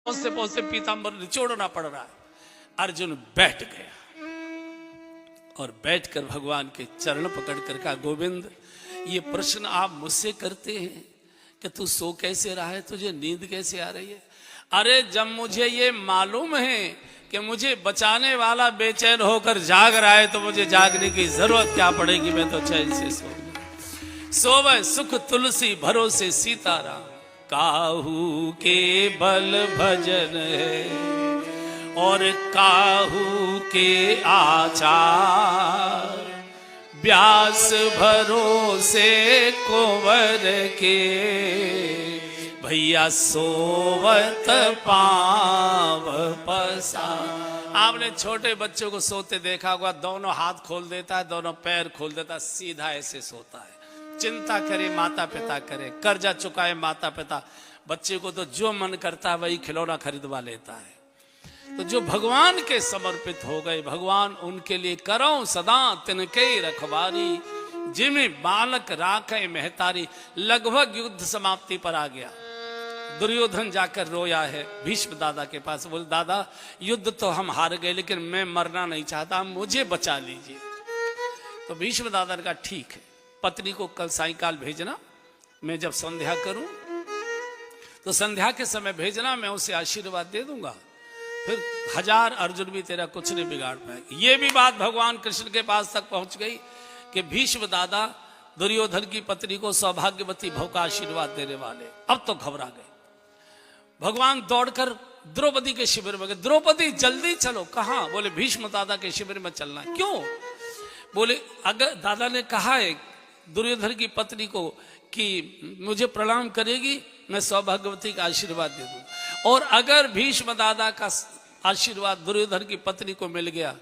पहुंचते पहुंचते पीताम्बर निचोड़ना पड़ रहा है। अर्जुन बैठ गया और बैठकर भगवान के चरण पकड़ कर कहा, गोविंद, ये प्रश्न आप मुझसे करते हैं कि तू सो कैसे रहा है, तुझे नींद कैसे आ रही है? अरे जब मुझे ये मालूम है कि मुझे बचाने वाला बेचैन होकर जाग रहा है तो मुझे जागने की जरूरत क्या पड़ेगी, मैं तो चैन से सोवे सुख तुलसी भरोसे सीताराम, काहू के बल भजन है और काहू के आचार, व्यास भरोसे कुंवर के, भैया सोवत पाव पसार। आपने छोटे बच्चों को सोते देखा होगा, दोनों हाथ खोल देता है, दोनों पैर खोल देता है, सीधा ऐसे सोता है। चिंता करे माता पिता करे, कर्जा चुकाए माता पिता, बच्चे को तो जो मन करता है वही खिलौना खरीदवा लेता है। तो जो भगवान के समर्पित हो गए, भगवान उनके लिए करो सदा तिनके रखवारी, जिन्हें बालक राखे महतारी। लगभग युद्ध समाप्ति पर आ गया। दुर्योधन जाकर रोया है भीष्म दादा के पास, बोले दादा युद्ध तो हम हार गए लेकिन मैं मरना नहीं चाहता, मुझे बचा लीजिए। तो भीष्म दादा ने कहा ठीक है, पत्नी को कल सायंकाल भेजना, मैं जब संध्या करूं तो संध्या के समय भेजना, मैं उसे आशीर्वाद दे दूंगा, फिर 1000 अर्जुन भी तेरा कुछ नहीं बिगाड़ पाएगा। ये भी बात भगवान कृष्ण के पास तक पहुंच गई कि भीष्म दादा दुर्योधन की पत्नी को सौभाग्यवती भव का आशीर्वाद देने वाले। अब तो घबरा गए। भगवान दौड़कर द्रौपदी के शिविर में गए। द्रौपदी जल्दी चलो। कहां? बोले भीष्म दादा के शिविर में चलना है। क्यों? बोले अगर दादा ने कहा है दुर्योधन की पत्नी को कि मुझे प्रणाम करेगी, मैं सौभाग्यवती का आशीर्वाद दे दूं, और अगर भीष्म दादा का आशीर्वाद दुर्योधन की पत्नी को मिल गया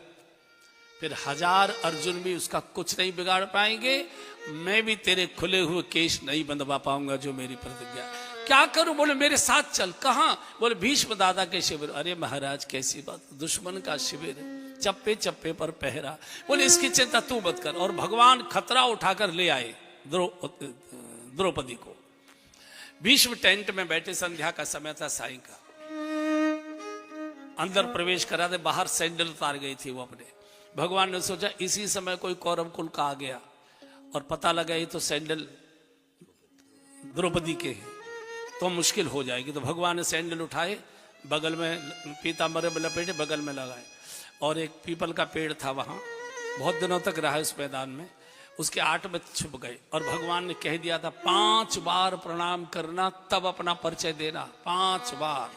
फिर 1000 अर्जुन भी उसका कुछ नहीं बिगाड़ पाएंगे, मैं भी तेरे खुले हुए केश नहीं बंधवा पाऊंगा जो मेरी प्रतिज्ञा। क्या करूं? बोले मेरे साथ चल। कहां? बोले भीष्म दादा के शिविर। अरे महाराज कैसी बात, दुश्मन का शिविर, चप्पे चप्पे पर पहरा। बोले इसकी चिंता तू मत कर। और भगवान खतरा उठाकर ले आए द्रौपदी को। भीष्म टेंट में बैठे, संध्या का समय था, साईं का। अंदर प्रवेश करा दे, बाहर सैंडल उतार गई थी वो अपने। भगवान ने सोचा इसी समय कोई कौरव कुल का आ गया और पता लगा ये तो सैंडल द्रौपदी के हैं तो मुश्किल हो जाएगी। तो भगवान ने सैंडल उठाए, बगल में पीताम्बर में लपेटे, बगल में लगाए, और एक पीपल का पेड़ था वहां, बहुत दिनों तक रहा उस मैदान में, उसके 8 में छुप गए। और भगवान ने कह दिया था 5 बार प्रणाम करना तब अपना परिचय देना, 5 बार।